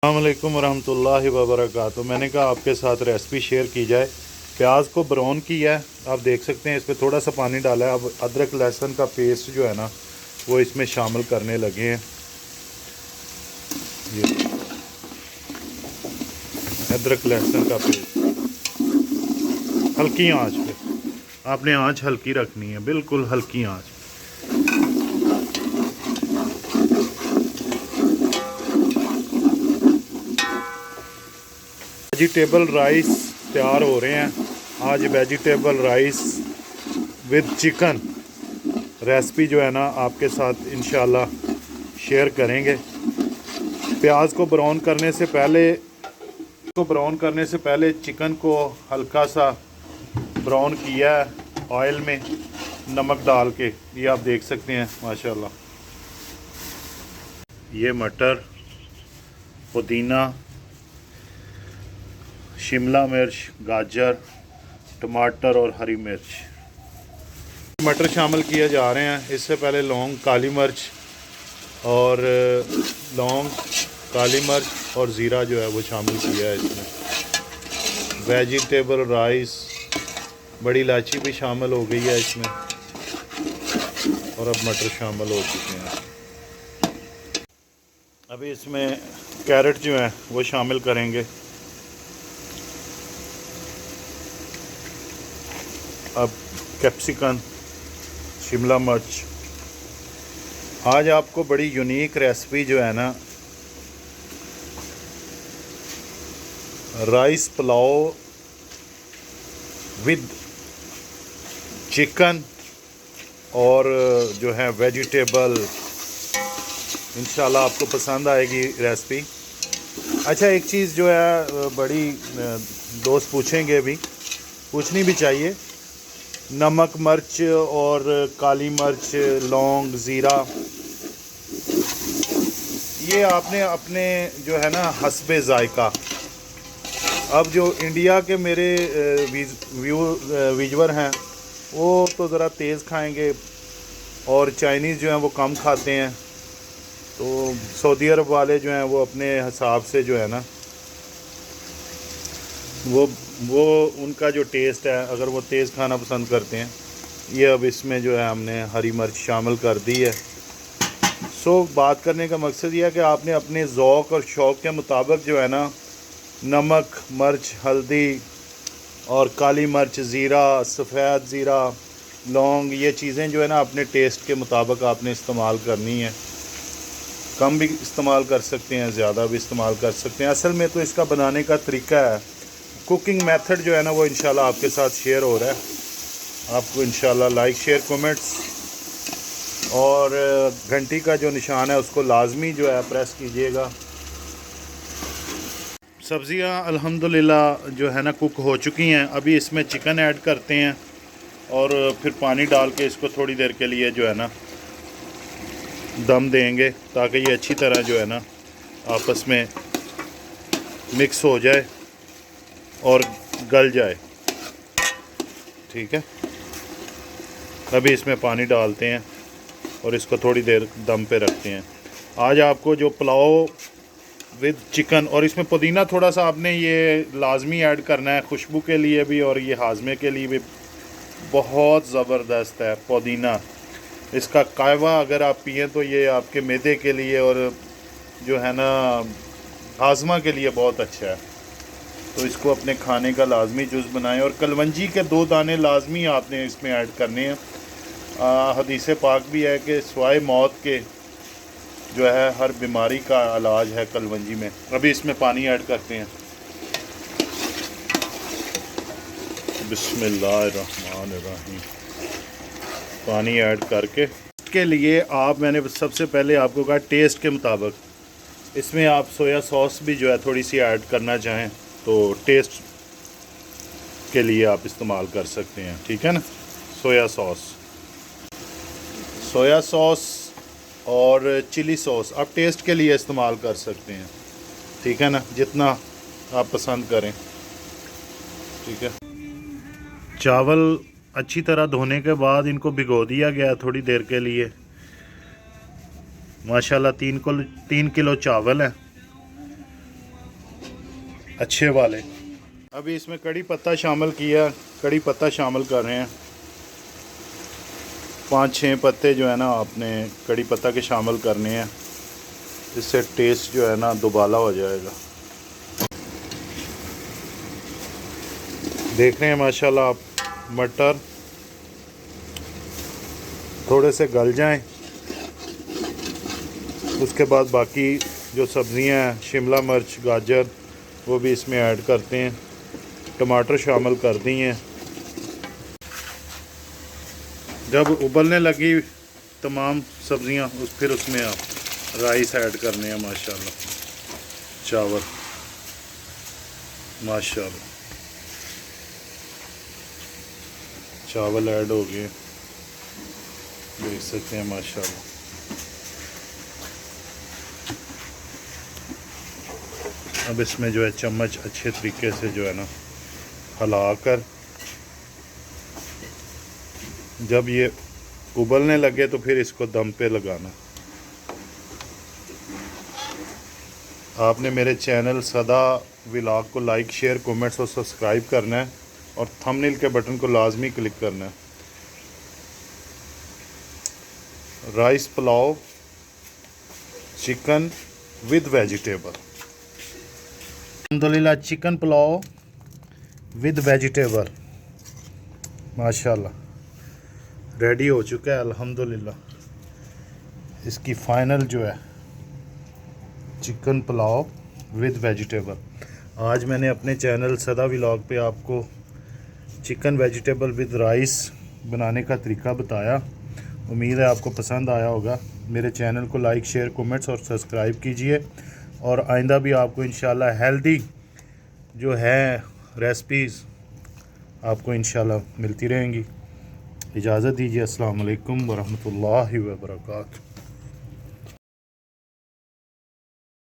अस्सलाम वालेकुम रहमतुल्लाहि व बरकातुहू। मैंने कहा आपके साथ रेसिपी शेयर की जाए। प्याज को ब्राउन किया है, आप देख सकते हैं इसमें थोड़ा सा पानी डाला है। अब अदरक लहसुन का पेस्ट जो है ना वो इसमें शामिल करने लगे हैं। ये अदरक लहसुन का पेस्ट हल्की आंच पे, आपने आंच हल्की रखनी है, बिल्कुल हल्की आंच। वेजिटेबल राइस तैयार हो रहे हैं। आज vegetable rice with chicken recipe जो है ना आपके साथ इंशाल्लाह शेयर करेंगे। प्याज को ब्राउन करने से पहले चिकन को हल्का सा ब्राउन किया है ऑयल में नमक डाल के। ये आप देख सकते हैं माशाल्लाह। ये मटर, पुदीना, शिमला मिर्च, गाजर, टमाटर और हरी मिर्च। मटर शामिल किए जा रहे हैं। इससे पहले लौंग, काली मिर्च और ज़ीरा जो है वो शामिल किया है इसमें। वेजिटेबल राइस, बड़ी इलायची भी शामिल हो गई है इसमें और अब मटर शामिल हो चुके हैं। अभी इसमें कैरेट जो है वो शामिल करेंगे। अब कैप्सिकम, शिमला मिर्च। आज आपको बड़ी यूनिक रेसिपी जो है ना राइस पुलाव विद चिकन और जो है वेजिटेबल, इंशाल्लाह आपको पसंद आएगी रेसिपी। अच्छा, एक चीज़ जो है बड़ी दोस्त पूछेंगे भी, पूछनी भी चाहिए। नमक, मिर्च और काली मिर्च, लौंग, ज़ीरा, ये आपने अपने जो है ना हस्बे ज़ायका। अब जो इंडिया के मेरे व्यूअर हैं वो तो ज़रा तेज़ खाएंगे और चाइनीज़ जो हैं वो कम खाते हैं। तो सऊदी अरब वाले जो हैं वो अपने हिसाब से जो है ना वो उनका जो टेस्ट है, अगर वो तेज़ खाना पसंद करते हैं। ये अब इसमें जो है हमने हरी मिर्च शामिल कर दी है। बात करने का मकसद ये है कि आपने अपने ज़ौक़ और शौक़ के मुताबिक जो है ना नमक, मिर्च, हल्दी और काली मिर्च, ज़ीरा, सफ़ेद ज़ीरा, लौंग, ये चीज़ें जो है ना अपने टेस्ट के मुताबिक आपने इस्तेमाल करनी है। कम भी इस्तेमाल कर सकते हैं, ज़्यादा भी इस्तेमाल कर सकते हैं। असल में तो इसका बनाने का तरीका है, कुकिंग मेथड जो है ना वो इंशाल्लाह आपके साथ शेयर हो रहा है। आपको इंशाल्लाह लाइक, शेयर, कमेंट्स और घंटी का जो निशान है उसको लाजमी जो है प्रेस कीजिएगा। सब्ज़ियाँ अल्हम्दुलिल्लाह जो है ना कुक हो चुकी हैं। अभी इसमें चिकन ऐड करते हैं और फिर पानी डाल के इसको थोड़ी देर के लिए जो है ना दम देंगे ताकि ये अच्छी तरह जो है ना आपस में मिक्स हो जाए और गल जाए। ठीक है, अभी इसमें पानी डालते हैं और इसको थोड़ी देर दम पे रखते हैं। आज आपको जो पुलाव विद चिकन, और इसमें पुदीना थोड़ा सा आपने ये लाजमी ऐड करना है खुशबू के लिए भी और ये हाजमे के लिए भी बहुत ज़बरदस्त है पुदीना। इसका काहवा अगर आप पिएँ तो ये आपके मैदे के लिए और जो है ना हाजमा के लिए बहुत अच्छा है। तो इसको अपने खाने का लाजमी जुज़ बनाएं। और कलवंजी के 2 दाने लाजमी आपने इसमें ऐड करने हैं। हदीस पाक भी है कि सिवाय मौत के जो है हर बीमारी का इलाज है कलवंजी में। अभी इसमें पानी ऐड करते हैं। बिस्मिल्लाहिर्रहमानिर्रहीम। पानी ऐड करके के लिए मैंने सबसे पहले आपको कहा टेस्ट के मुताबिक इसमें आप सोया सॉस भी जो है थोड़ी सी ऐड करना चाहें तो टेस्ट के लिए आप इस्तेमाल कर सकते हैं। ठीक है ना, सोया सॉस और चिली सॉस आप टेस्ट के लिए इस्तेमाल कर सकते हैं। ठीक है ना, जितना आप पसंद करें। ठीक है, चावल अच्छी तरह धोने के बाद इनको भिगो दिया गया थोड़ी देर के लिए। माशाल्लाह 3 किलो चावल है अच्छे वाले। अभी इसमें कड़ी पत्ता शामिल किया, कड़ी पत्ता शामिल कर रहे हैं। 5-6 पत्ते जो है ना आपने कड़ी पत्ता के शामिल करने हैं, इससे टेस्ट जो है ना दुबाला हो जाएगा। देख रहे हैं माशाल्लाह आप, मटर थोड़े से गल जाएं, उसके बाद बाकी जो सब्ज़ियां हैं, शिमला मिर्च, गाजर, वो भी इसमें ऐड करते हैं। टमाटर शामिल कर दी हैं। जब उबलने लगी तमाम सब्ज़ियां, फिर उसमें आप राइस ऐड करने हैं। माशाल्लाह चावल, माशाल्लाह चावल ऐड हो गए, देख सकते हैं माशाल्लाह। अब इसमें जो है चम्मच अच्छे तरीके से जो है ना हिलाकर, जब ये उबलने लगे तो फिर इसको दम पे लगाना। आपने मेरे चैनल सदा व्लॉग को लाइक, शेयर, कमेंट्स और सब्सक्राइब करना है, और थंबनेल के बटन को लाजमी क्लिक करना है। Rice pulao chicken with vegetable, अल्हम्दुलिल्लाह चिकन पुलाव विद वेजिटेबल माशाल्लाह रेडी हो चुका है अल्हम्दुलिल्लाह। इसकी फ़ाइनल जो है चिकन पुलाव विद वेजिटेबल। आज मैंने अपने चैनल सदा व्लॉग पे आपको चिकन वेजिटेबल विद राइस बनाने का तरीका बताया। उम्मीद है आपको पसंद आया होगा। मेरे चैनल को लाइक, शेयर, कमेंट्स और सब्सक्राइब कीजिए, और आइंदा भी आपको इंशाल्लाह हेल्दी जो है रेसिपीज़ आपको इंशाल्लाह मिलती रहेंगी। इजाज़त दीजिए। अस्सलाम वालेकुम वरहमतुल्लाहि वबरकातुहू।